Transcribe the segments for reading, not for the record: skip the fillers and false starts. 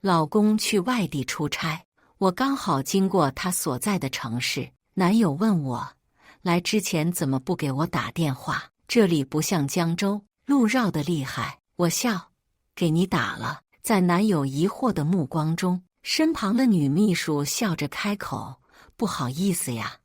老公去外地出差，我刚好经过他所在的城市。男友问我，来之前怎么不给我打电话？这里不像江州，路绕得厉害。我笑，给你打了。在男友疑惑的目光中，身旁的女秘书笑着开口：“不好意思呀，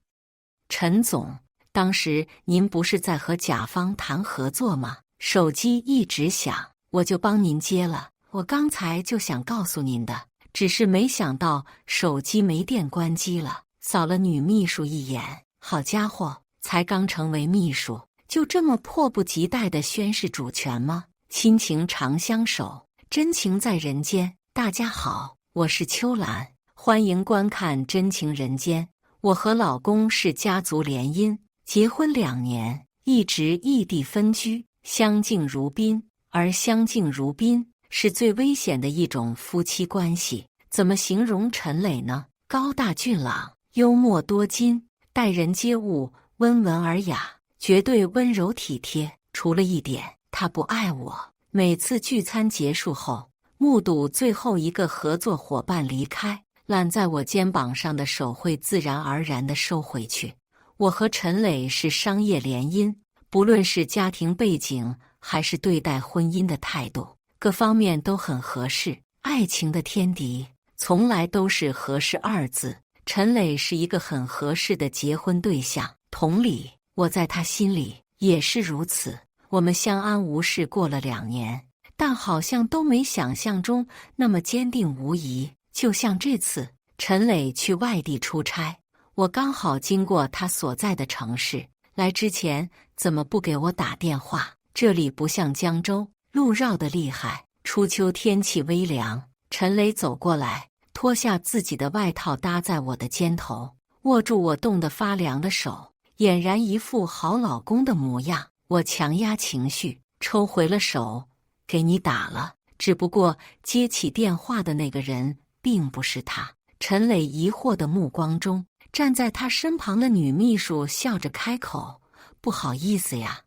陈总，当时您不是在和甲方谈合作吗？手机一直响，我就帮您接了。我刚才就想告诉您的，只是没想到手机没电关机了。”扫了女秘书一眼，好家伙，才刚成为秘书，就这么迫不及待地宣示主权吗？亲情长相守，真情在人间。大家好，我是秋兰，欢迎观看《真情人间》。我和老公是家族联姻，结婚2年，一直异地分居，相敬如宾。而相敬如宾是最危险的一种夫妻关系。怎么形容陈磊呢？高大俊朗，幽默多金，待人接物温文尔雅，绝对温柔体贴。除了一点，他不爱我。每次聚餐结束后，目睹最后一个合作伙伴离开，揽在我肩膀上的手会自然而然地收回去。我和陈磊是商业联姻，不论是家庭背景还是对待婚姻的态度，各方面都很合适。爱情的天敌从来都是合适2字。陈磊是一个很合适的结婚对象，同理，我在他心里也是如此。我们相安无事过了2年，但好像都没想象中那么坚定无疑。就像这次，陈磊去外地出差，我刚好经过他所在的城市。来之前怎么不给我打电话？这里不像江州，路绕得厉害。初秋天气微凉，陈磊走过来，脱下自己的外套搭在我的肩头，握住我冻得发凉的手，俨然一副好老公的模样。我强压情绪，抽回了手，给你打了。只不过接起电话的那个人并不是他。陈磊疑惑的目光中，站在他身旁的女秘书笑着开口：“不好意思呀，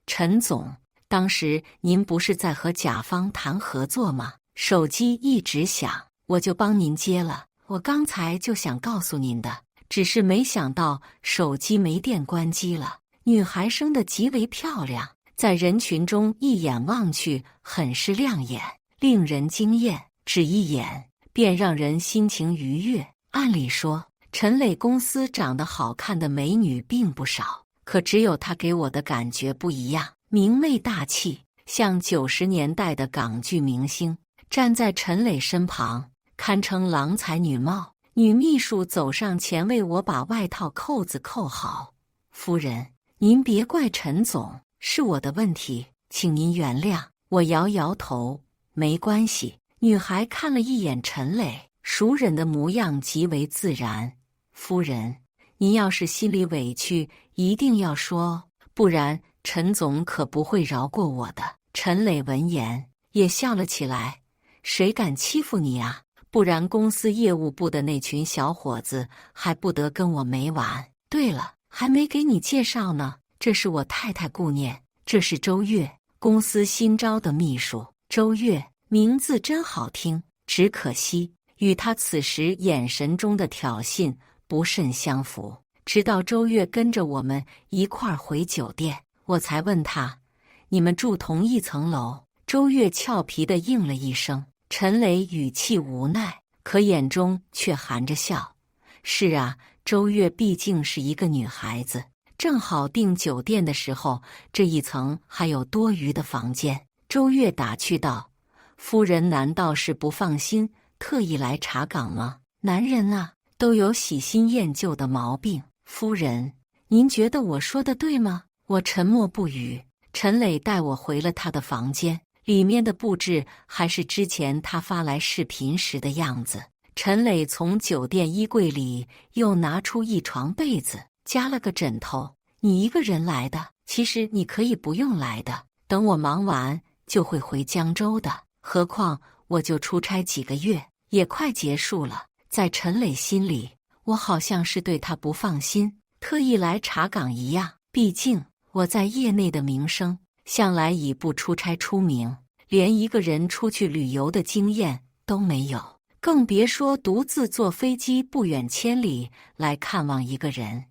陈总，当时您不是在和甲方谈合作吗？手机一直响，我就帮您接了。我刚才就想告诉您的，只是没想到手机没电关机了。”女孩生得极为漂亮，在人群中一眼望去很是亮眼，令人惊艳，只一眼便让人心情愉悦。按理说，陈磊公司长得好看的美女并不少，可只有她给我的感觉不一样，明媚大气，像90年代的港剧明星。站在陈磊身旁，堪称郎才女貌。女秘书走上前为我把外套扣子扣好。夫人，您别怪陈总，是我的问题，请您原谅。我摇摇头，没关系。女孩看了一眼陈磊，熟人的模样极为自然。夫人，您要是心里委屈，一定要说，不然陈总可不会饶过我的。陈磊闻言也笑了起来，谁敢欺负你啊？不然公司业务部的那群小伙子还不得跟我没完。对了，还没给你介绍呢，这是我太太顾念，这是周月，公司新招的秘书。周月，名字真好听，只可惜与他此时眼神中的挑衅不甚相符。直到周月跟着我们一块儿回酒店，我才问他：“你们住同一层楼？”周月俏皮地应了一声。陈磊语气无奈，可眼中却含着笑：“是啊，周月毕竟是一个女孩子，正好订酒店的时候，这一层还有多余的房间。”周月打趣道：“夫人难道是不放心，特意来查岗吗？男人啊，都有喜新厌旧的毛病。夫人，您觉得我说的对吗？”我沉默不语。陈磊带我回了他的房间，里面的布置还是之前他发来视频时的样子。陈磊从酒店衣柜里又拿出一床被子，加了个枕头。“你一个人来的？其实你可以不用来的，等我忙完就会回江州的。何况我就出差几个月，也快结束了。”在陈磊心里，我好像是对他不放心，特意来查岗一样。毕竟我在业内的名声向来以不出差出名，连一个人出去旅游的经验都没有，更别说独自坐飞机不远千里来看望一个人。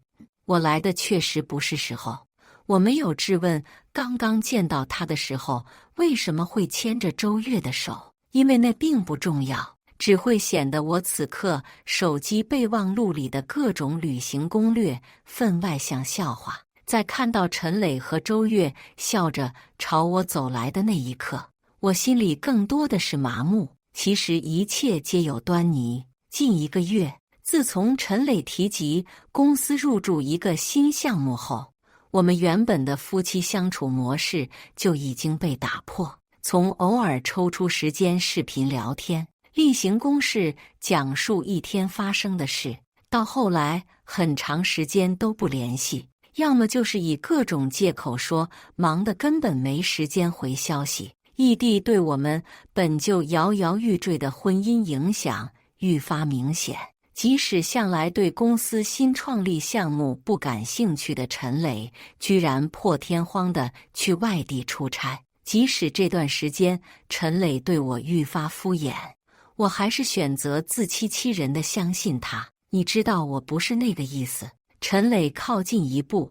我来的确实不是时候。我没有质问刚刚见到他的时候为什么会牵着周月的手，因为那并不重要，只会显得我此刻手机备忘录里的各种旅行攻略分外像笑话。在看到陈磊和周月笑着朝我走来的那一刻，我心里更多的是麻木。其实一切皆有端倪。近1个月，自从陈磊提及公司入驻一个新项目后，我们原本的夫妻相处模式就已经被打破。从偶尔抽出时间视频聊天，例行公事讲述一天发生的事，到后来很长时间都不联系，要么就是以各种借口说忙得根本没时间回消息。异地对我们本就摇摇欲坠的婚姻影响愈发明显。即使向来对公司新创立项目不感兴趣的陈磊，居然破天荒地去外地出差。即使这段时间陈磊对我愈发敷衍，我还是选择自欺欺人地相信他。你知道我不是那个意思。陈磊靠近一步，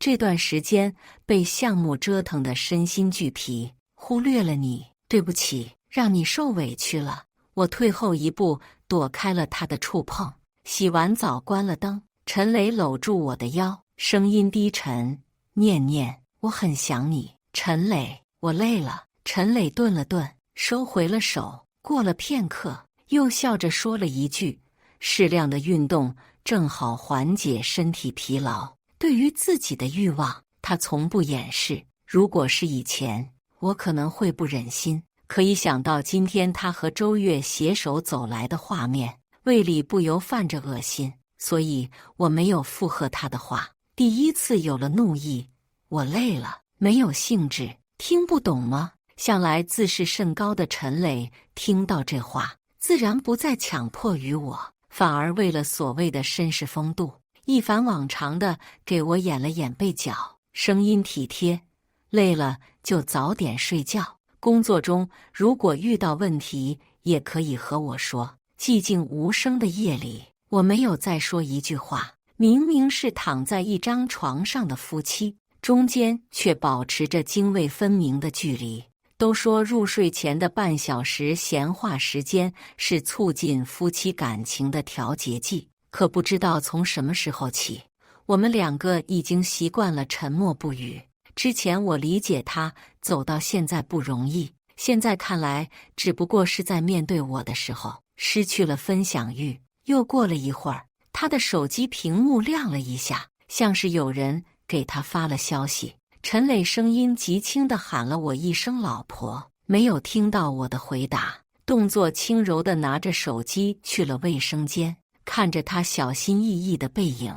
这段时间被项目折腾得身心俱疲，忽略了你，对不起，让你受委屈了。我退后一步，躲开了他的触碰。洗完澡关了灯，陈磊搂住我的腰，声音低沉：念念，我很想你。陈磊，我累了。陈磊顿了顿，收回了手。过了片刻，又笑着说了一句：适量的运动正好缓解身体疲劳。对于自己的欲望，他从不掩饰。如果是以前，我可能会不忍心。可一想到今天他和周月携手走来的画面，胃里不由泛着恶心，所以我没有附和他的话。第一次有了怒意，我累了，没有兴致，听不懂吗？向来自视甚高的陈磊听到这话，自然不再强迫于我，反而为了所谓的绅士风度，一反往常的给我演了演背角，声音体贴：累了就早点睡觉。工作中如果遇到问题，也可以和我说。寂静无声的夜里，我没有再说一句话。明明是躺在一张床上的夫妻，中间却保持着泾渭分明的距离。都说入睡前的半小时闲话时间是促进夫妻感情的调节剂，可不知道从什么时候起，我们两个已经习惯了沉默不语。之前我理解他走到现在不容易，现在看来只不过是在面对我的时候失去了分享欲。又过了一会儿，他的手机屏幕亮了一下，像是有人给他发了消息。陈磊声音极轻地喊了我一声老婆，没有听到我的回答，动作轻柔地拿着手机去了卫生间。看着他小心翼翼的背影，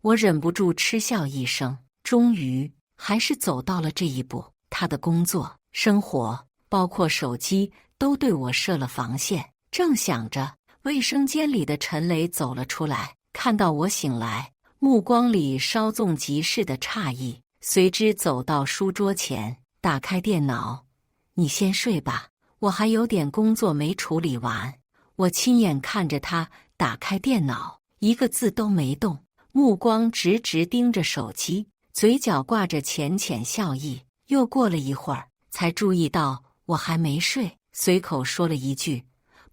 我忍不住嗤笑一声。终于还是走到了这一步，他的工作、生活，包括手机，都对我设了防线。正想着，卫生间里的陈磊走了出来，看到我醒来，目光里稍纵即逝的诧异，随之走到书桌前，打开电脑：你先睡吧，我还有点工作没处理完。我亲眼看着他打开电脑，一个字都没动，目光直直盯着手机，嘴角挂着浅浅笑意。又过了一会儿，才注意到我还没睡，随口说了一句：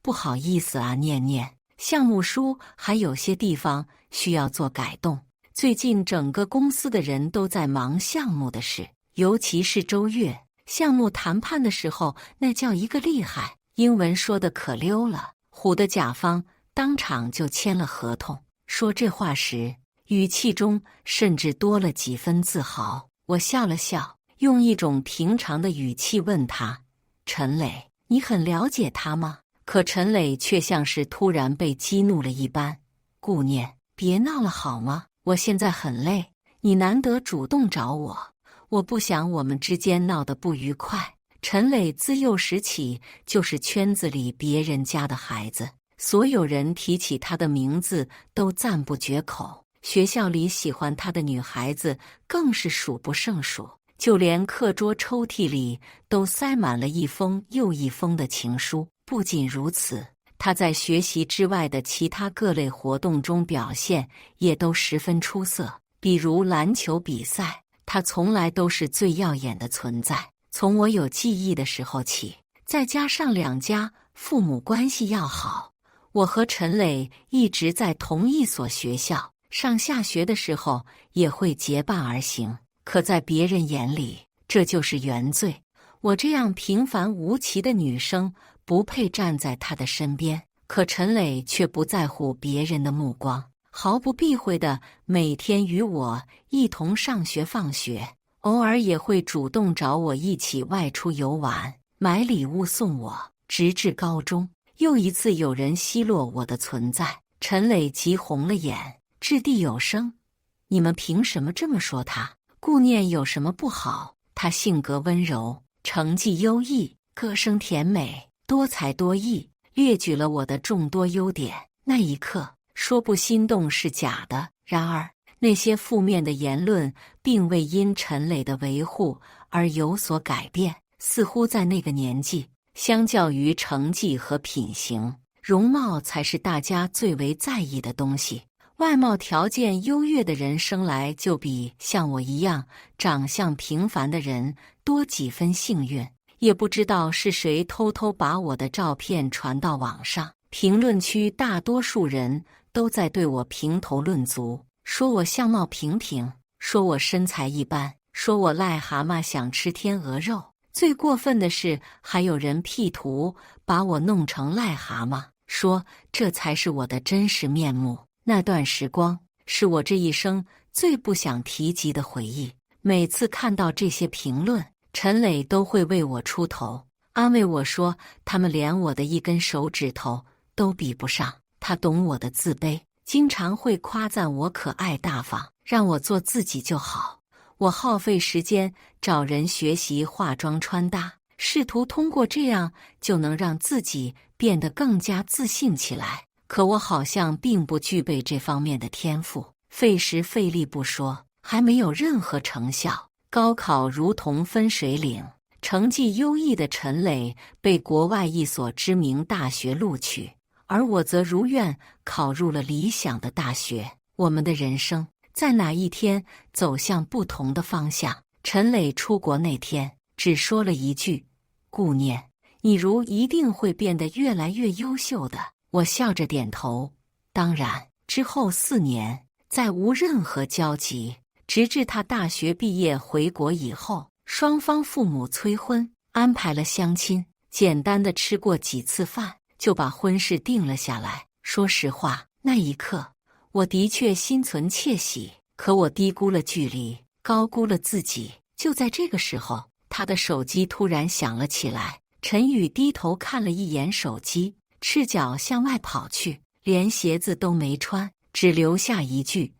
不好意思啊，念念，项目书还有些地方需要做改动。最近整个公司的人都在忙项目的事，尤其是周月，项目谈判的时候那叫一个厉害，英文说的可溜了，唬得甲方当场就签了合同。说这话时，语气中甚至多了几分自豪。我笑了笑，用一种平常的语气问他：陈磊，你很了解他吗？可陈磊却像是突然被激怒了一般：顾念，别闹了好吗？我现在很累，你难得主动找我，我不想我们之间闹得不愉快。陈磊自幼时起就是圈子里别人家的孩子，所有人提起他的名字都赞不绝口，学校里喜欢他的女孩子更是数不胜数，就连课桌抽屉里都塞满了一封又一封的情书。不仅如此，他在学习之外的其他各类活动中表现也都十分出色。比如篮球比赛，他从来都是最耀眼的存在。从我有记忆的时候起，再加上两家父母关系要好，我和陈磊一直在同一所学校，上下学的时候也会结伴而行。可在别人眼里，这就是原罪。我这样平凡无奇的女生不配站在他的身边，可陈磊却不在乎别人的目光，毫不避讳地每天与我一同上学放学，偶尔也会主动找我一起外出游玩，买礼物送我。直至高中，又一次有人奚落我的存在，陈磊急红了眼，掷地有声：“你们凭什么这么说他？顾念有什么不好？他性格温柔，成绩优异，歌声甜美，多才多艺。”列举了我的众多优点。那一刻，说不心动是假的。然而，那些负面的言论并未因陈磊的维护而有所改变。似乎在那个年纪，相较于成绩和品行，容貌才是大家最为在意的东西。外貌条件优越的人生来就比像我一样长相平凡的人多几分幸运。也不知道是谁偷偷把我的照片传到网上，评论区大多数人都在对我评头论足，说我相貌平平，说我身材一般，说我癞蛤蟆想吃天鹅肉。最过分的是，还有人 P 图把我弄成癞蛤蟆，说这才是我的真实面目。那段时光是我这一生最不想提及的回忆。每次看到这些评论，陈磊都会为我出头，安慰我说他们连我的一根手指头都比不上。他懂我的自卑，经常会夸赞我可爱大方，让我做自己就好。我耗费时间找人学习化妆穿搭，试图通过这样就能让自己变得更加自信起来。可我好像并不具备这方面的天赋，费时费力不说，还没有任何成效。高考如同分水岭，成绩优异的陈磊被国外一所知名大学录取，而我则如愿考入了理想的大学。我们的人生在哪一天走向不同的方向？陈磊出国那天只说了一句：“顾念，你如一定会变得越来越优秀的。”我笑着点头。当然，之后4年再无任何交集，直至他大学毕业回国以后，双方父母催婚，安排了相亲，简单的吃过几次饭，就把婚事定了下来。说实话，那一刻我的确心存窃喜，可我低估了距离，高估了自己。就在这个时候，他的手机突然响了起来。陈宇低头看了一眼手机，赤脚向外跑去，连鞋子都没穿，只留下一句：“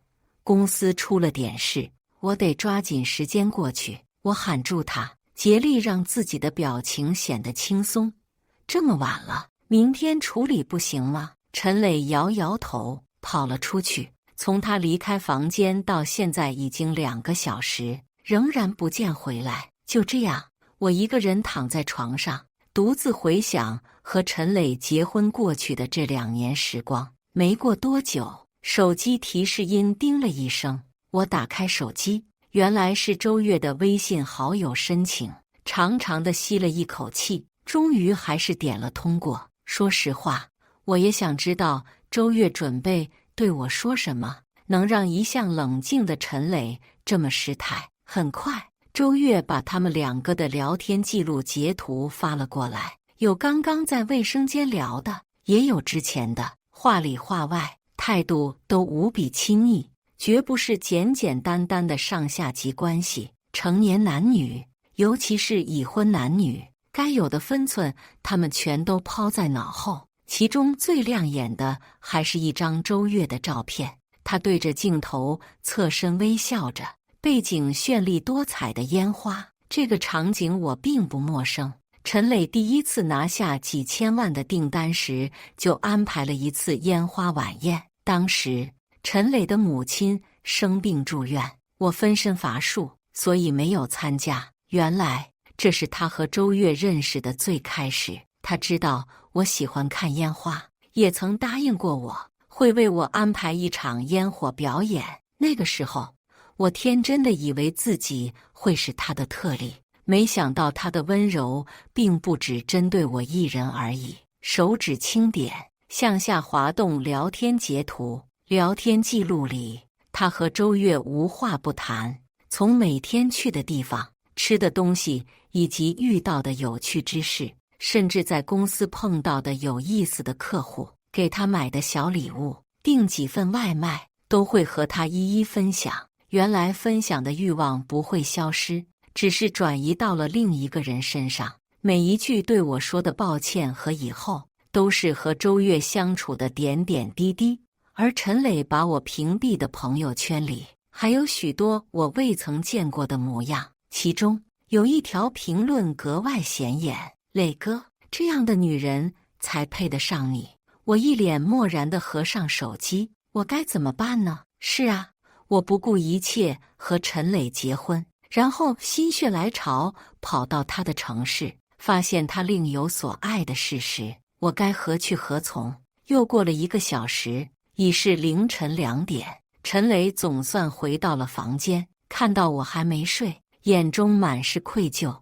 公司出了点事，我得抓紧时间过去。”我喊住他，竭力让自己的表情显得轻松。“这么晚了，明天处理不行吗？”陈磊摇摇头，跑了出去。从他离开房间到现在已经2个小时，仍然不见回来。就这样，我一个人躺在床上，独自回想和陈磊结婚过去的这2年时光。没过多久，手机提示音叮了一声，我打开手机，原来是周越的微信好友申请。长长的吸了一口气，终于还是点了通过。说实话，我也想知道周越准备对我说什么，能让一向冷静的陈磊这么失态。很快，周越把他们2个的聊天记录截图发了过来，有刚刚在卫生间聊的，也有之前的，话里话外，态度都无比亲昵，绝不是简简单单的上下级关系。成年男女，尤其是已婚男女，该有的分寸他们全都抛在脑后。其中最亮眼的还是一张周越的照片，他对着镜头侧身微笑着，背景绚丽多彩的烟花。这个场景我并不陌生。陈磊第一次拿下几千万的订单时，就安排了一次烟花晚宴。当时陈磊的母亲生病住院，我分身乏术，所以没有参加。原来这是他和周越认识的最开始。他知道我喜欢看烟花，也曾答应过我会为我安排一场烟火表演。那个时候，我天真的以为自己会是他的特例，没想到他的温柔并不只针对我一人而已。手指轻点，向下滑动聊天截图。聊天记录里，他和周月无话不谈，从每天去的地方、吃的东西以及遇到的有趣之事，甚至在公司碰到的有意思的客户，给他买的小礼物，订几份外卖，都会和他一一分享。原来分享的欲望不会消失，只是转移到了另一个人身上。每一句对我说的抱歉和以后，都是和周月相处的点点滴滴。而陈磊把我屏蔽的朋友圈里，还有许多我未曾见过的模样。其中有一条评论格外显眼：磊哥，这样的女人才配得上你。我一脸漠然地合上手机，我该怎么办呢？是啊，我不顾一切和陈磊结婚，然后心血来潮跑到他的城市，发现他另有所爱的事实，我该何去何从？又过了1个小时，已是凌晨2点，陈磊总算回到了房间，看到我还没睡，眼中满是愧疚。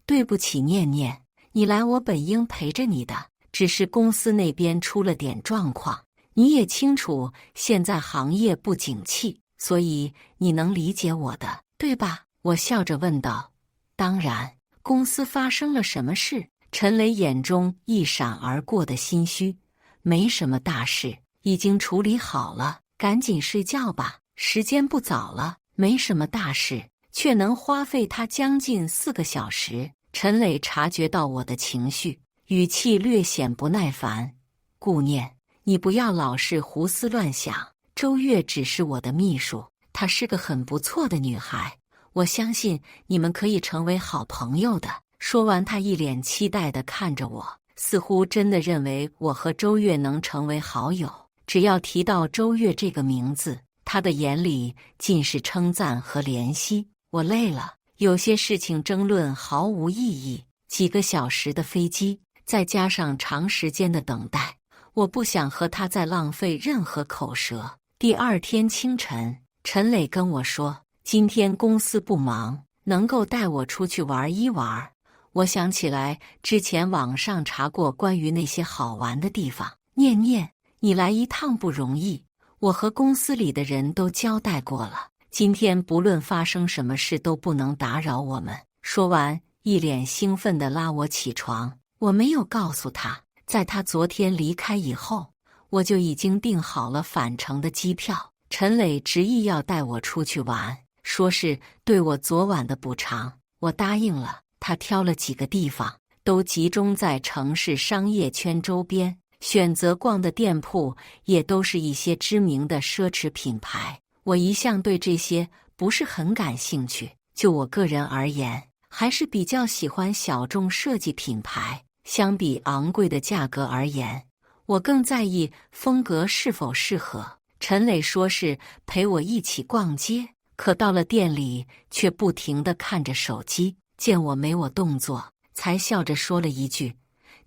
对不起念念，你来我本应陪着你的，只是公司那边出了点状况，你也清楚现在行业不景气，所以你能理解我的，对吧？我笑着问道。当然。公司发生了什么事？陈磊眼中一闪而过的心虚。没什么大事，已经处理好了，赶紧睡觉吧，时间不早了。没什么大事，却能花费他将近4个小时。陈磊察觉到我的情绪，语气略显不耐烦。顾念，你不要老是胡思乱想，周月只是我的秘书，她是个很不错的女孩，我相信你们可以成为好朋友的。说完，他一脸期待地看着我，似乎真的认为我和周月能成为好友。只要提到周月这个名字，他的眼里尽是称赞和怜惜。我累了，有些事情争论毫无意义。几个小时的飞机，再加上长时间的等待，我不想和他再浪费任何口舌。第2天清晨，陈磊跟我说，今天公司不忙，能够带我出去玩一玩。我想起来之前网上查过关于那些好玩的地方。念念，你来一趟不容易，我和公司里的人都交代过了，今天不论发生什么事都不能打扰我们。说完，一脸兴奋地拉我起床。我没有告诉他，在他昨天离开以后，我就已经订好了返程的机票。陈磊执意要带我出去玩，说是对我昨晚的补偿，我答应了。他挑了几个地方，都集中在城市商业圈周边，选择逛的店铺也都是一些知名的奢侈品牌。我一向对这些不是很感兴趣，就我个人而言，还是比较喜欢小众设计品牌。相比昂贵的价格而言，我更在意风格是否适合。陈磊说是陪我一起逛街，可到了店里却不停地看着手机。见我没我动作，才笑着说了一句，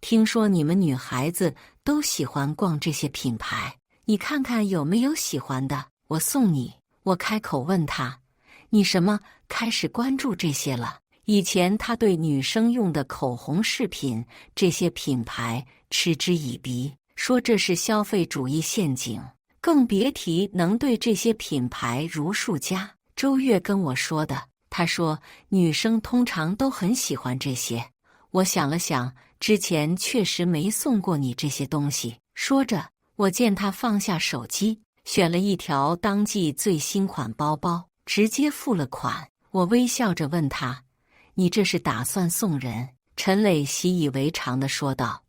听说你们女孩子都喜欢逛这些品牌，你看看有没有喜欢的，我送你。我开口问他，你什么开始关注这些了？以前他对女生用的口红饰品这些品牌嗤之以鼻，说这是消费主义陷阱，更别提能对这些品牌如数家。周月跟我说的，他说女生通常都很喜欢这些。我想了想，之前确实没送过你这些东西。说着，我见他放下手机，选了一条当季最新款包包，直接付了款。我微笑着问他，你这是打算送人？陈磊习以为常地说道，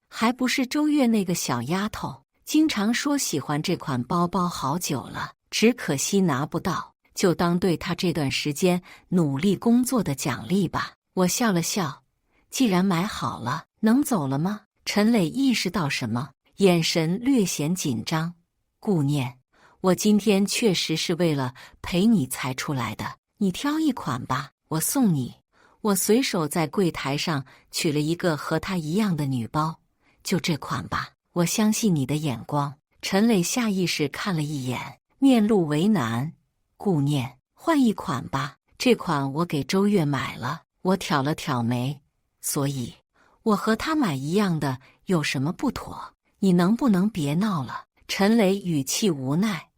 还不是周月那个小丫头，经常说喜欢这款包包好久了，只可惜拿不到，就当对他这段时间努力工作的奖励吧。我笑了笑，既然买好了，能走了吗？陈磊意识到什么，眼神略显紧张。顾念，我今天确实是为了陪你才出来的，你挑一款吧，我送你。我随手在柜台上取了一个和她一样的女包，就这款吧，我相信你的眼光。陈磊下意识看了一眼，面露为难。顾念，换一款吧，这款我给周月买了。我挑了挑眉，所以我和他买一样的有什么不妥？你能不能别闹了？陈磊语气无奈。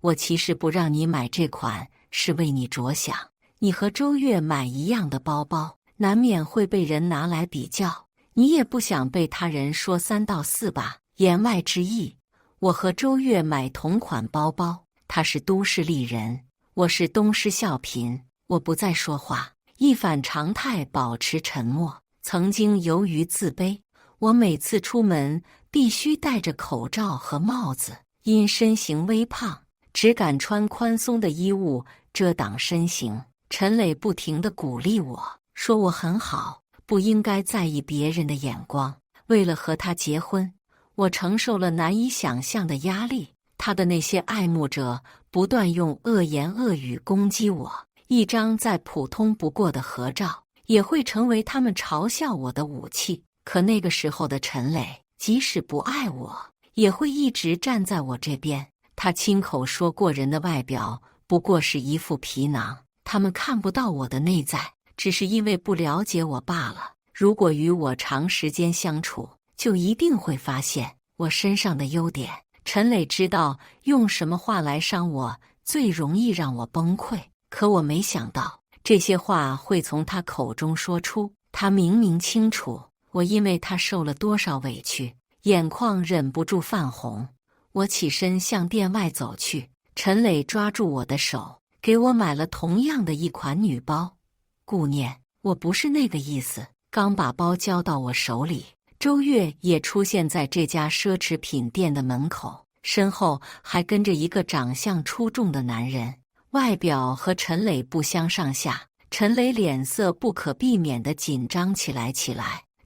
我其实不让你买这款是为你着想，你和周月买一样的包包，难免会被人拿来比较，你也不想被他人说三道四吧？言外之意，我和周月买同款包包，他是都市丽人，我是东施效颦。我不再说话，一反常态保持沉默。曾经由于自卑，我每次出门必须戴着口罩和帽子，因身形微胖，只敢穿宽松的衣物遮挡身形。陈磊不停地鼓励我，说我很好，不应该在意别人的眼光。为了和他结婚，我承受了难以想象的压力。他的那些爱慕者不断用恶言恶语攻击我，一张再普通不过的合照也会成为他们嘲笑我的武器。可那个时候的陈磊，即使不爱我，也会一直站在我这边。他亲口说过，人的外表不过是一副皮囊，他们看不到我的内在，只是因为不了解我罢了。如果与我长时间相处，就一定会发现我身上的优点。陈磊知道用什么话来伤我最容易让我崩溃，可我没想到这些话会从他口中说出。他明明清楚我因为他受了多少委屈，眼眶忍不住泛红。我起身向店外走去，陈磊抓住我的手，给我买了同样的一款女包。顾念，我不是那个意思。刚把包交到我手里，周月也出现在这家奢侈品店的门口，身后还跟着一个长相出众的男人，外表和陈磊不相上下。陈磊脸色不可避免地紧张起来，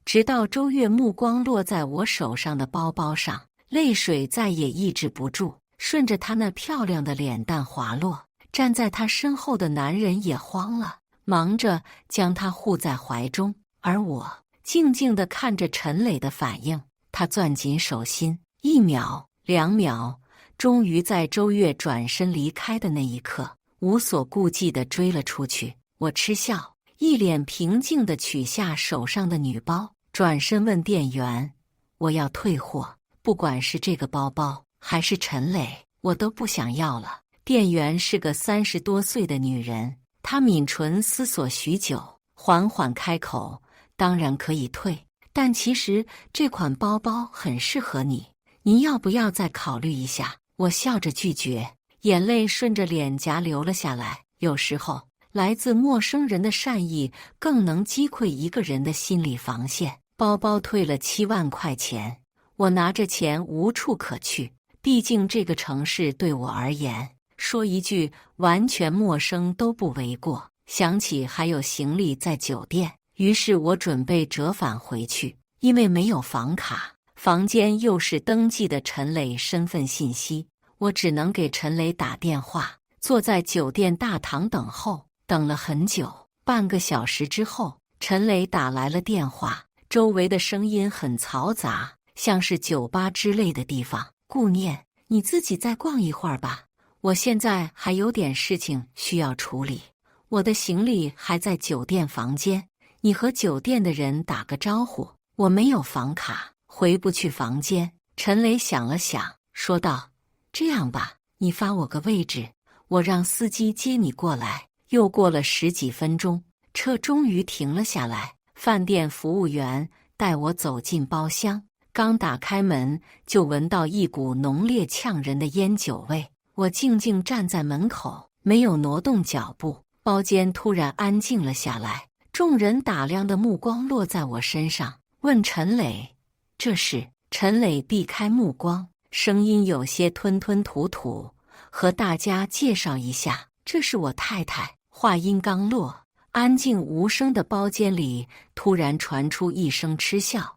直到周月目光落在我手上的包包上，泪水再也抑制不住，顺着他那漂亮的脸蛋滑落。站在他身后的男人也慌了，忙着将他护在怀中，而我静静地看着陈磊的反应。他攥紧手心，1秒、2秒，终于在周月转身离开的那一刻，无所顾忌地追了出去。我嗤笑，一脸平静地取下手上的女包，转身问店员：“我要退货，不管是这个包包还是陈磊，我都不想要了。”店员是个30多岁的女人，她抿唇思索许久，缓缓开口：“当然可以退，但其实这款包包很适合你，您要不要再考虑一下？”我笑着拒绝，眼泪顺着脸颊流了下来。有时候来自陌生人的善意更能击溃一个人的心理防线。包包退了7万块钱，我拿着钱无处可去，毕竟这个城市对我而言，说一句完全陌生都不为过。想起还有行李在酒店，于是我准备折返回去，因为没有房卡，房间又是登记的陈磊身份信息，我只能给陈磊打电话，坐在酒店大堂等候。等了很久，半个小时之后，陈磊打来了电话，周围的声音很嘈杂，像是酒吧之类的地方。顾念，你自己再逛一会儿吧，我现在还有点事情需要处理，我的行李还在酒店房间，你和酒店的人打个招呼，我没有房卡，回不去房间。陈磊想了想，说道：“这样吧，你发我个位置，我让司机接你过来。”又过了10几分钟，车终于停了下来。饭店服务员带我走进包厢，刚打开门就闻到一股浓烈呛人的烟酒味。我静静站在门口，没有挪动脚步。包间突然安静了下来，众人打量的目光落在我身上，问陈磊：“这是？”陈磊避开目光，声音有些吞吞吐吐：“和大家介绍一下，这是我太太。”话音刚落，安静无声的包间里突然传出一声嗤笑。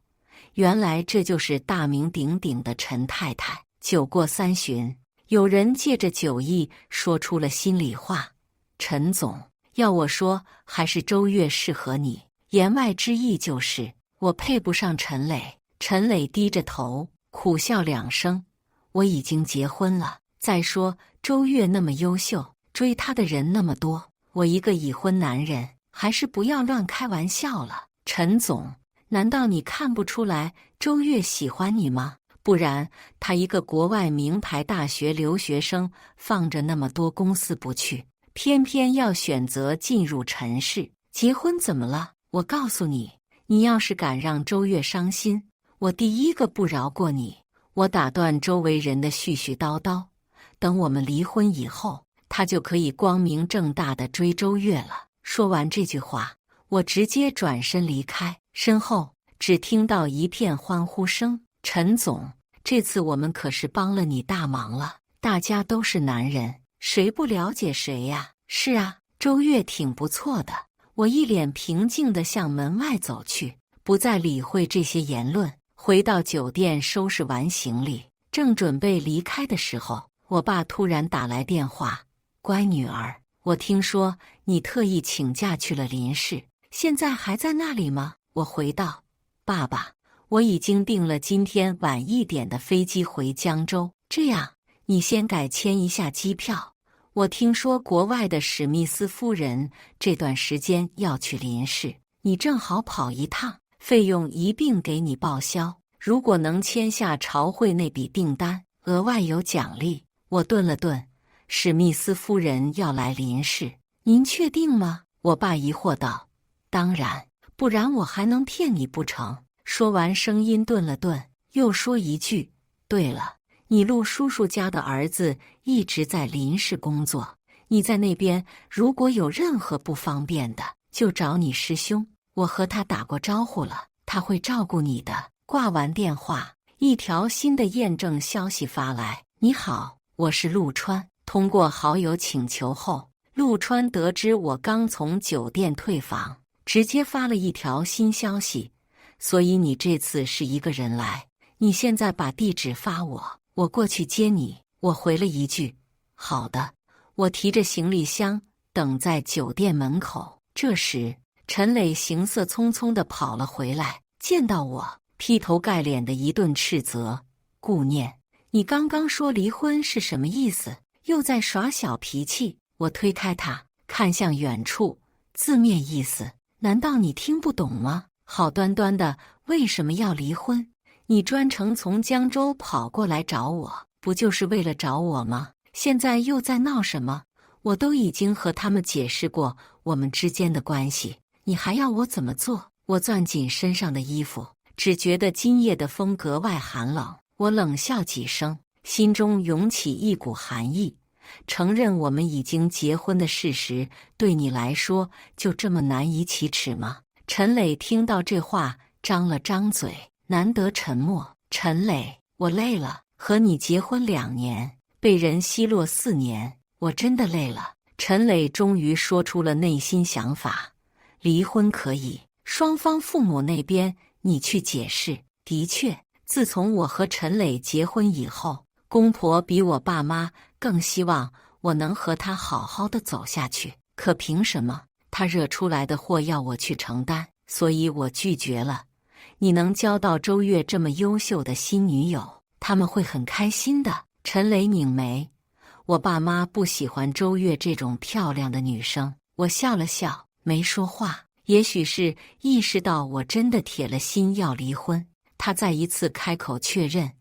原来这就是大名鼎鼎的陈太太。酒过3巡，有人借着酒意说出了心里话：“陈总，要我说，还是周越适合你。言外之意就是我配不上陈磊。陈磊低着头苦笑2声，我已经结婚了。再说周越那么优秀，追他的人那么多，我一个已婚男人，还是不要乱开玩笑了。陈总，难道你看不出来周越喜欢你吗？不然他一个国外名牌大学留学生，放着那么多公司不去，偏偏要选择进入陈氏。结婚怎么了？我告诉你，你要是敢让周越伤心，我第一个不饶过你。我打断周围人的絮絮叨叨，等我们离婚以后，他就可以光明正大的追周越了。说完这句话，我直接转身离开，身后只听到一片欢呼声。陈总，这次我们可是帮了你大忙了。大家都是男人，谁不了解谁呀？是啊，周越挺不错的。我一脸平静地向门外走去，不再理会这些言论。回到酒店，收拾完行李，正准备离开的时候，我爸突然打来电话：“乖女儿，我听说你特意请假去了林氏，现在还在那里吗？”我回道：“爸爸，我已经订了今天晚一点的飞机回江州。这样，你先改签一下机票。我听说国外的史密斯夫人这段时间要去林氏，你正好跑一趟。费用一并给你报销，如果能签下朝会那笔订单，额外有奖励。”我顿了顿，史密斯夫人要来林氏，您确定吗？我爸疑惑道：“当然，不然我还能骗你不成？”说完声音顿了顿，又说一句：“对了，你陆叔叔家的儿子一直在林氏工作，你在那边如果有任何不方便的，就找你师兄。我和他打过招呼了，他会照顾你的。”挂完电话，一条新的验证消息发来：“你好，我是陆川。”通过好友请求后，陆川得知我刚从酒店退房，直接发了一条新消息：“所以你这次是一个人来，你现在把地址发我，我过去接你。”我回了一句：“好的。”我提着行李箱等在酒店门口。这时陈磊行色匆匆地跑了回来，见到我，劈头盖脸的一顿斥责：“顾念，你刚刚说离婚是什么意思？又在耍小脾气？”我推开他，看向远处，字面意思，难道你听不懂吗？好端端的，为什么要离婚？你专程从江州跑过来找我，不就是为了找我吗？现在又在闹什么？我都已经和他们解释过我们之间的关系，你还要我怎么做？我攥紧身上的衣服，只觉得今夜的风格外寒冷。我冷笑几声，心中涌起一股寒意。承认我们已经结婚的事实，对你来说就这么难以启齿吗？陈磊听到这话，张了张嘴，难得沉默。陈磊，我累了，和你结婚2年，被人奚落4年，我真的累了。陈磊终于说出了内心想法：离婚可以，双方父母那边你去解释。的确，自从我和陈磊结婚以后，公婆比我爸妈更希望我能和他好好的走下去。可凭什么他惹出来的祸要我去承担？所以我拒绝了。你能交到周越这么优秀的新女友，他们会很开心的。陈磊拧眉：我爸妈不喜欢周越这种漂亮的女生。我笑了笑，没说话。也许是意识到我真的铁了心要离婚，他再一次开口确认：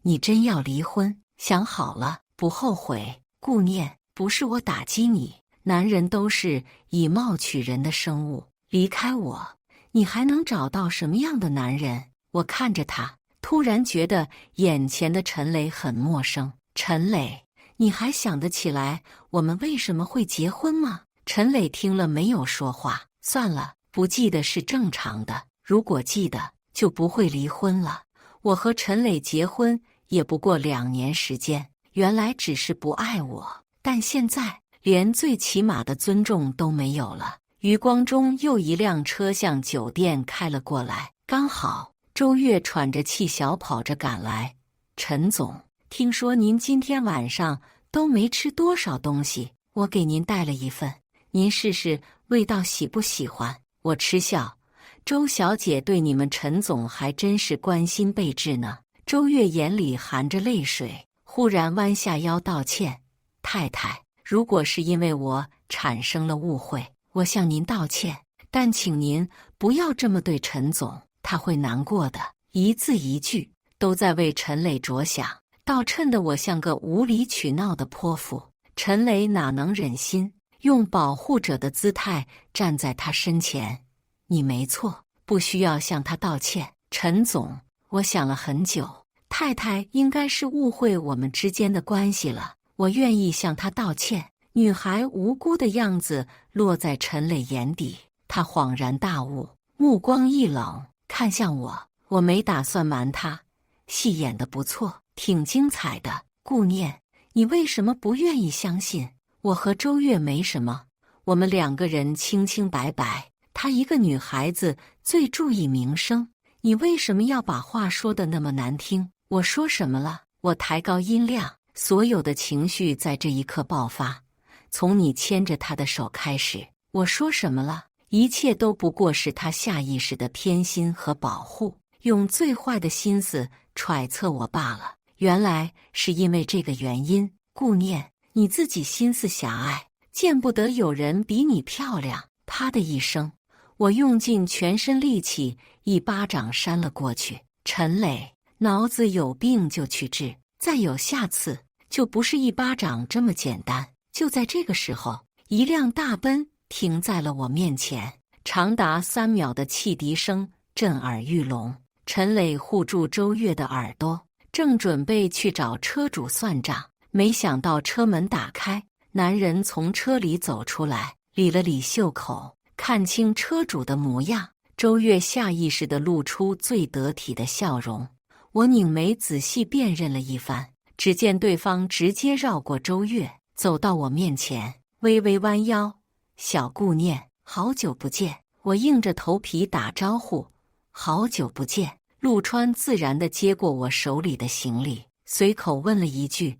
你真要离婚？想好了，不后悔。顾念，不是我打击你，男人都是以貌取人的生物，离开我，你还能找到什么样的男人？我看着他，突然觉得眼前的陈磊很陌生。陈磊，你还想得起来我们为什么会结婚吗？陈磊听了没有说话。算了，不记得是正常的，如果记得就不会离婚了。我和陈磊结婚也不过2年时间，原来只是不爱我，但现在连最起码的尊重都没有了。余光中又一辆车向酒店开了过来，刚好周越喘着气小跑着赶来。陈总，听说您今天晚上都没吃多少东西，我给您带了一份，您试试味道喜不喜欢？我嗤笑，周小姐对你们陈总还真是关心备至呢。周月眼里含着泪水，忽然弯下腰道歉：太太，如果是因为我产生了误会，我向您道歉，但请您不要这么对陈总，他会难过的。一字一句都在为陈磊着想，倒衬得我像个无理取闹的泼妇。陈磊哪能忍心用保护者的姿态站在他身前？你没错，不需要向他道歉。陈总，我想了很久，太太应该是误会我们之间的关系了，我愿意向他道歉。女孩无辜的样子落在陈磊眼底，他恍然大悟，目光一冷，看向我。我没打算瞒他，戏演得不错，挺精彩的。顾念，你为什么不愿意相信我和周月没什么？我们两个人清清白白，她一个女孩子最注意名声，你为什么要把话说得那么难听？我说什么了？我抬高音量，所有的情绪在这一刻爆发。从你牵着他的手开始，我说什么了？一切都不过是他下意识的偏心和保护，用最坏的心思揣测我罢了。原来是因为这个原因。顾念，你自己心思狭隘，见不得有人比你漂亮。啪的一声，我用尽全身力气一巴掌扇了过去。陈磊，脑子有病就去治，再有下次就不是一巴掌这么简单。就在这个时候，一辆大奔停在了我面前，长达3秒的汽笛声震耳欲聋。陈磊护住周月的耳朵，正准备去找车主算账，没想到车门打开，男人从车里走出来，理了理袖口，看清车主的模样。周月下意识地露出最得体的笑容。我拧眉仔细辨认了一番，只见对方直接绕过周月，走到我面前，微微弯腰：小顾念，好久不见。我硬着头皮打招呼：好久不见。陆川自然地接过我手里的行李，随口问了一句：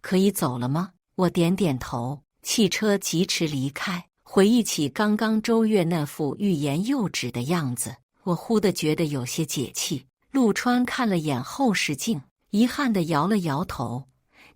可以走了吗？我点点头。汽车疾驰离开。回忆起刚刚周月那副欲言又止的样子，我忽地觉得有些解气。陆川看了眼后视镜，遗憾地摇了摇头：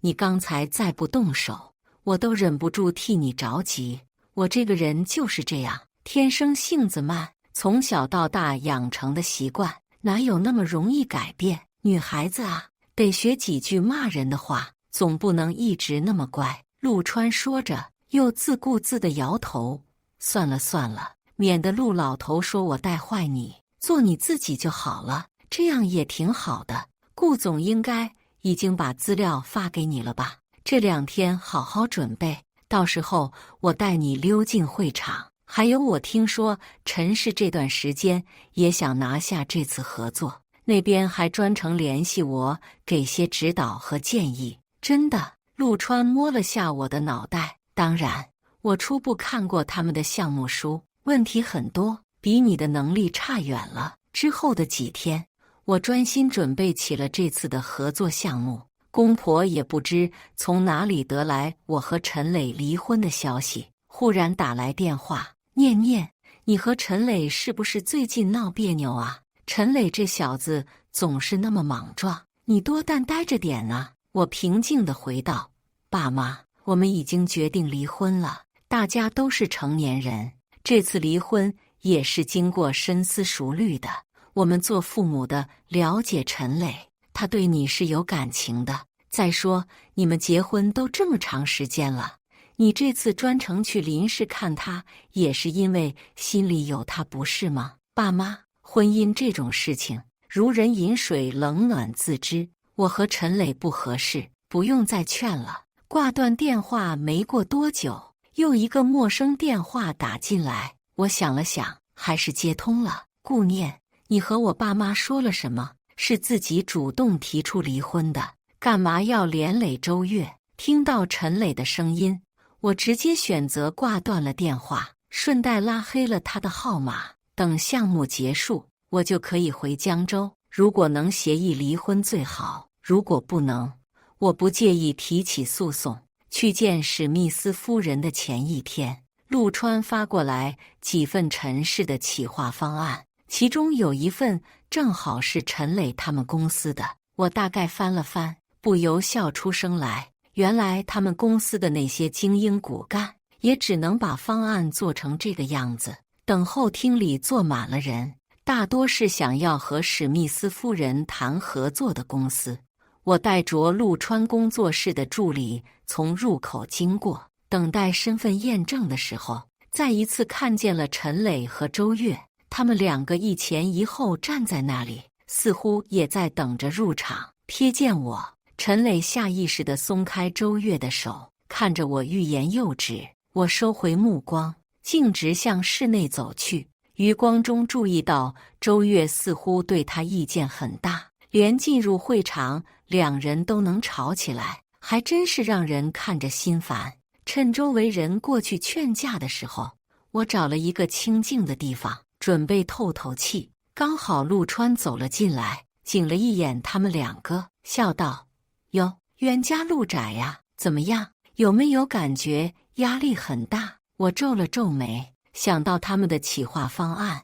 你刚才再不动手，我都忍不住替你着急。我这个人就是这样，天生性子慢，从小到大养成的习惯，哪有那么容易改变？女孩子啊，得学几句骂人的话，总不能一直那么乖。陆川说着，又自顾自地摇头：算了算了，免得陆老头说我带坏你，做你自己就好了，这样也挺好的。顾总应该已经把资料发给你了吧？这2天好好准备，到时候我带你溜进会场。还有，我听说陈氏这段时间也想拿下这次合作，那边还专程联系我给些指导和建议。真的？陆川摸了下我的脑袋。当然，我初步看过他们的项目书，问题很多，比你的能力差远了。之后的几天，我专心准备起了这次的合作项目。公婆也不知从哪里得来我和陈磊离婚的消息，忽然打来电话：念念，你和陈磊是不是最近闹别扭啊？陈磊这小子总是那么莽撞，你多担待着点啊。我平静地回道：爸妈，我们已经决定离婚了，大家都是成年人，这次离婚也是经过深思熟虑的。我们做父母的了解陈磊，他对你是有感情的。再说，你们结婚都这么长时间了，你这次专程去林氏看他，也是因为心里有他，不是吗？爸妈，婚姻这种事情，如人饮水，冷暖自知。我和陈磊不合适，不用再劝了。挂断电话没过多久，又一个陌生电话打进来。我想了想，还是接通了。顾念，你和我爸妈说了什么？是自己主动提出离婚的，干嘛要连累周月？听到陈磊的声音，我直接选择挂断了电话，顺带拉黑了他的号码。等项目结束，我就可以回江州。如果能协议离婚最好，如果不能，我不介意提起诉讼。去见史密斯夫人的前一天，陆川发过来几份陈氏的企划方案，其中有一份正好是陈磊他们公司的。我大概翻了翻，不由笑出声来。原来他们公司的那些精英骨干，也只能把方案做成这个样子。等候厅里坐满了人，大多是想要和史密斯夫人谈合作的公司。我带着陆川工作室的助理从入口经过，等待身份验证的时候，再一次看见了陈磊和周月，他们两个一前一后站在那里，似乎也在等着入场。瞥见我，陈磊下意识地松开周月的手，看着我欲言又止。我收回目光，径直向室内走去。余光中注意到周月似乎对他意见很大，连进入会场两人都能吵起来，还真是让人看着心烦。趁周围人过去劝架的时候，我找了一个清静的地方，准备透透气。刚好陆川走了进来，睒了一眼他们两个，笑道：“哟，冤家路窄呀，怎么样？有没有感觉压力很大？”我皱了皱眉，想到他们的企划方案，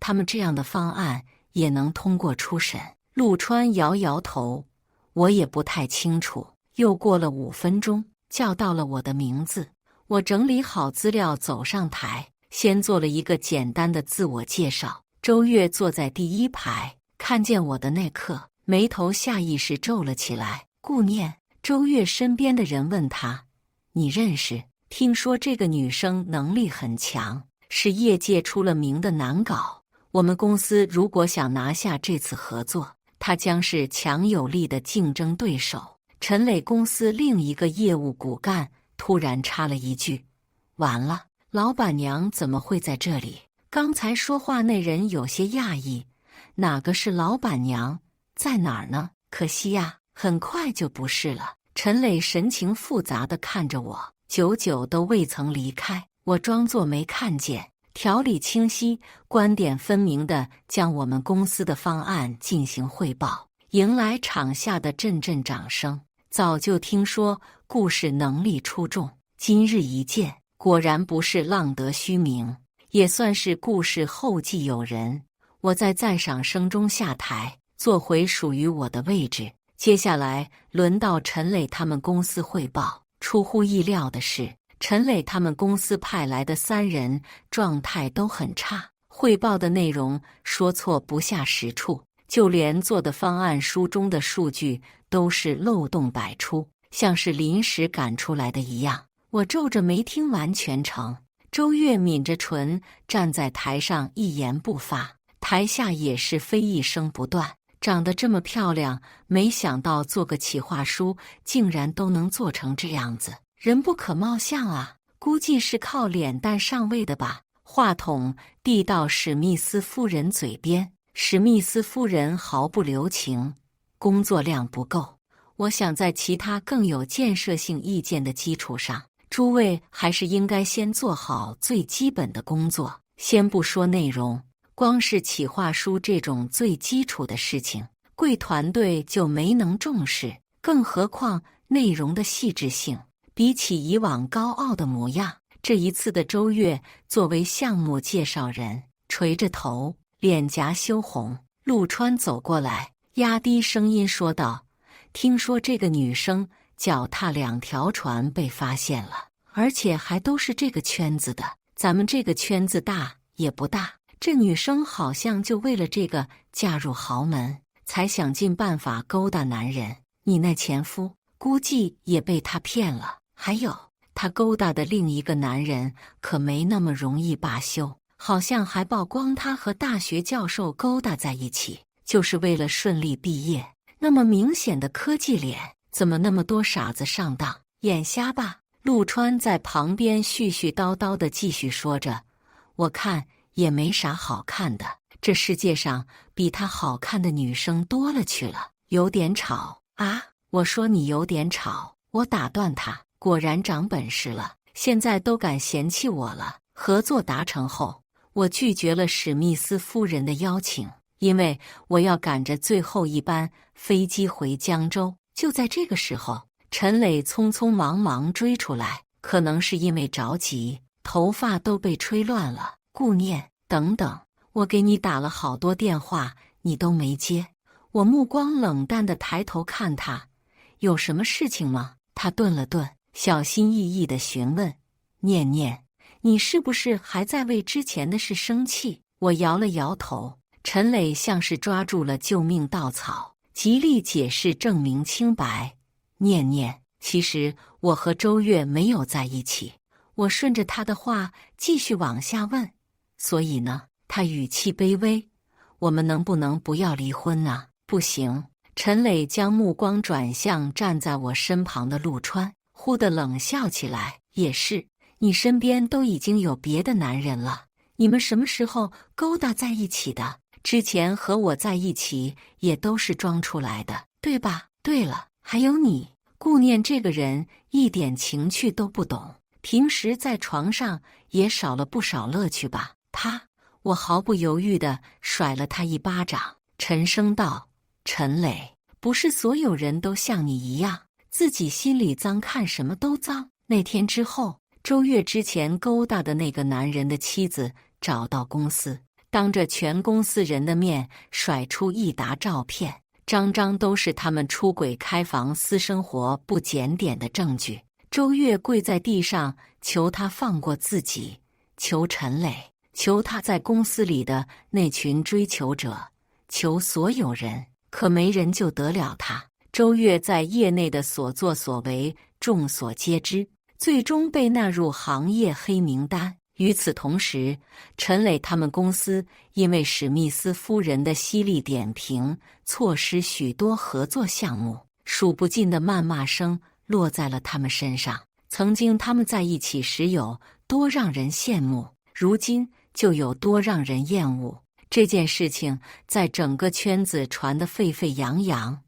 他们这样的方案也能通过初审。陆川摇摇头，我也不太清楚。又过了5分钟，叫到了我的名字。我整理好资料走上台，先做了一个简单的自我介绍。周月坐在第1排，看见我的那刻，眉头下意识皱了起来。顾念。周月身边的人问他：“你认识？听说这个女生能力很强，是业界出了名的难搞。我们公司如果想拿下这次合作，她将是强有力的竞争对手。”陈磊公司另一个业务骨干突然插了一句：“完了，老板娘怎么会在这里？”刚才说话那人有些讶异：“哪个是老板娘？在哪儿呢？可惜呀，很快就不是了。”陈磊神情复杂地看着我，久久都未曾离开。我装作没看见，条理清晰、观点分明地将我们公司的方案进行汇报，迎来场下的阵阵掌声。早就听说顾氏能力出众，今日一见，果然不是浪得虚名，也算是顾氏后继有人。我在赞赏声中下台，坐回属于我的位置。接下来轮到陈磊他们公司汇报。出乎意料的是，陈磊他们公司派来的3人状态都很差，汇报的内容说错不下10处，就连做的方案书中的数据都是漏洞百出，像是临时赶出来的一样。我皱着眉听完全程。周月抿着唇站在台上一言不发，台下也是非议声不断。长得这么漂亮，没想到做个企划书竟然都能做成这样子，人不可貌相啊！估计是靠脸蛋上位的吧。话筒递到史密斯夫人嘴边，史密斯夫人毫不留情：“工作量不够，我想在其他更有建设性意见的基础上，诸位还是应该先做好最基本的工作。先不说内容，光是企划书这种最基础的事情，贵团队就没能重视，更何况内容的细致性。比起以往高傲的模样，这一次的周月作为项目介绍人，垂着头，脸颊羞红。陆川走过来，压低声音说道：“听说这个女生脚踏2条船被发现了，而且还都是这个圈子的。咱们这个圈子大也不大，这女生好像就为了这个嫁入豪门，才想尽办法勾搭男人。你那前夫估计也被她骗了，还有她勾搭的另一个男人可没那么容易罢休，好像还曝光她和大学教授勾搭在一起，就是为了顺利毕业。那么明显的科技脸，怎么那么多傻子上当？眼瞎吧？”陆川在旁边絮絮叨叨地继续说着：“我看也没啥好看的，这世界上比她好看的女生多了去了。有点吵啊！”我说：“你有点吵。”我打断他，果然长本事了，现在都敢嫌弃我了。合作达成后，我拒绝了史密斯夫人的邀请，因为我要赶着最后一班飞机回江州。就在这个时候，陈磊匆匆忙忙追出来，可能是因为着急，头发都被吹乱了。顾念，等等，我给你打了好多电话，你都没接。我目光冷淡地抬头看他，有什么事情吗？他顿了顿，小心翼翼地询问：念念，你是不是还在为之前的事生气？我摇了摇头。陈磊像是抓住了救命稻草，极力解释证明清白。念念，其实我和周月没有在一起。我顺着他的话继续往下问，所以呢？他语气卑微，我们能不能不要离婚呢？不行。陈磊将目光转向站在我身旁的陆川，忽地冷笑起来。也是，你身边都已经有别的男人了，你们什么时候勾搭在一起的？之前和我在一起也都是装出来的，对吧？对了，还有你，顾念这个人一点情趣都不懂，平时在床上也少了不少乐趣吧？我毫不犹豫地甩了他一巴掌，沉声道：陈磊，不是所有人都像你一样，自己心里脏，看什么都脏。那天之后，周月之前勾搭的那个男人的妻子找到公司，当着全公司人的面甩出一沓照片，张张都是他们出轨开房私生活不检点的证据。周月跪在地上求他放过自己，求陈磊，求他在公司里的那群追求者，求所有人，可没人救得了他。周月在业内的所作所为众所皆知，最终被纳入行业黑名单。与此同时，陈磊他们公司因为史密斯夫人的犀利点评，错失许多合作项目，数不尽的谩骂声落在了他们身上。曾经他们在一起时有多让人羡慕，如今就有多让人厌恶。这件事情在整个圈子传得沸沸扬扬，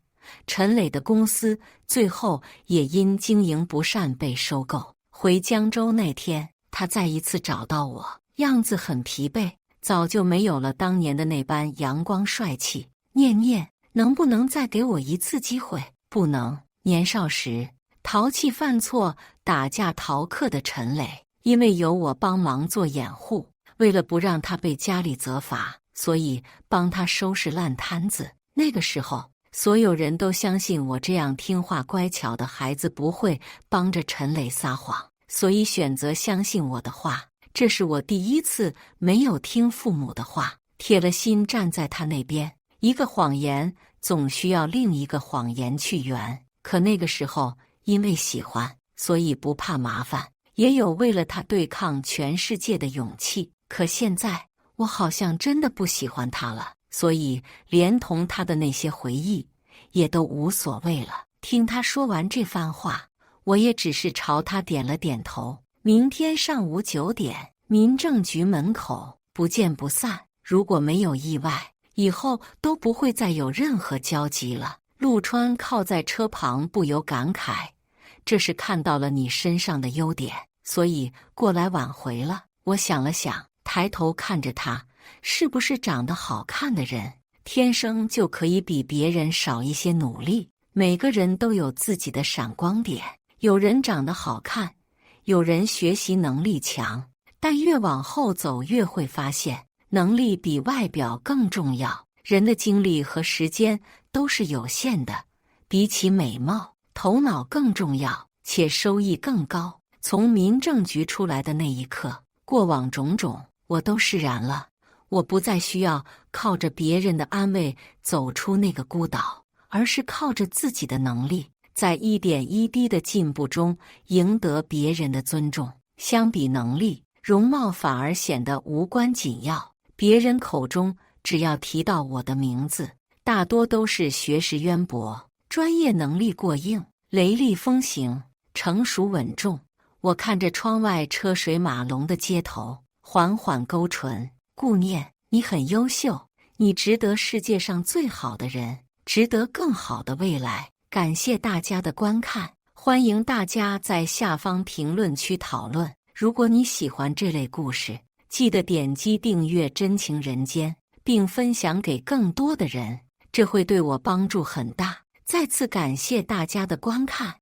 陈磊的公司最后也因经营不善被收购。回江州那天，他再一次找到我，样子很疲惫，早就没有了当年的那般阳光帅气。念念，能不能再给我一次机会？不能。年少时淘气犯错、打架逃课的陈磊，因为有我帮忙做掩护，为了不让他被家里责罚，所以帮他收拾烂摊子。那个时候，所有人都相信我这样听话乖巧的孩子不会帮着陈磊撒谎，所以选择相信我的话。这是我第一次没有听父母的话，铁了心站在他那边。一个谎言总需要另一个谎言去圆，可那个时候因为喜欢，所以不怕麻烦，也有为了他对抗全世界的勇气。可现在，我好像真的不喜欢他了，所以连同他的那些回忆也都无所谓了。听他说完这番话，我也只是朝他点了点头。明天上午9点，民政局门口，不见不散。如果没有意外，以后都不会再有任何交集了。陆川靠在车旁，不由感慨：这是看到了你身上的优点，所以过来挽回了。我想了想，抬头看着他，是不是长得好看的人天生就可以比别人少一些努力？每个人都有自己的闪光点，有人长得好看，有人学习能力强，但越往后走越会发现，能力比外表更重要。人的精力和时间都是有限的，比起美貌，头脑更重要，且收益更高。从民政局出来的那一刻，过往种种我都释然了。我不再需要靠着别人的安慰走出那个孤岛，而是靠着自己的能力，在一点一滴的进步中赢得别人的尊重。相比能力，容貌反而显得无关紧要。别人口中只要提到我的名字，大多都是学识渊博、专业能力过硬、雷厉风行、成熟稳重。我看着窗外车水马龙的街头，缓缓勾唇。顾念，你很优秀，你值得世界上最好的人，值得更好的未来。感谢大家的观看，欢迎大家在下方评论区讨论。如果你喜欢这类故事，记得点击订阅《真情人间》，并分享给更多的人，这会对我帮助很大。再次感谢大家的观看。